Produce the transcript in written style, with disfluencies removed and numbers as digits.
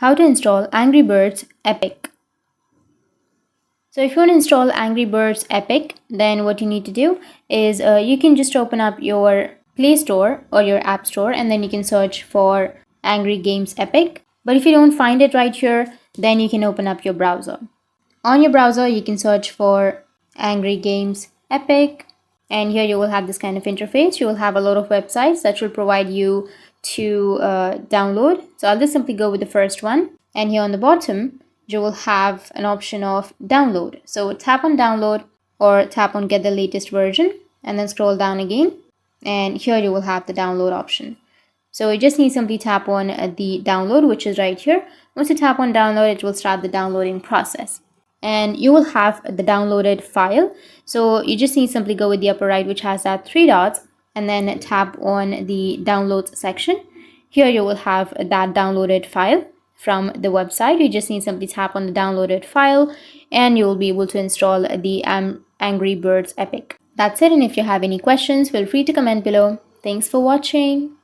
how to install Angry Birds Epic. So if you want to install Angry Birds Epic, then what you need to do is you can just open up your Play Store or your App Store, and then you can search for Angry Games Epic. But if you don't find it right here, then you can open up your browser. On your browser, you can search for Angry Games Epic, and here you will have this kind of interface. You will have a lot of websites that will provide you to download. So I'll just simply go with the first one, and here on the bottom you will have an option of download. So tap on download or tap on get the latest version, and then scroll down again, and here you will have the download option. So you just need to simply tap on the download, which is right here. Once you tap on download, it will start the downloading process, and you will have the downloaded file. So you just need to simply go with the upper right, which has that three dots, and then tap on the downloads section. Here you will have that downloaded file from the website. You just need to simply tap on the downloaded file, and you will be able to install the Angry Birds Epic. That's it, and if you have any questions, feel free to comment below. Thanks for watching.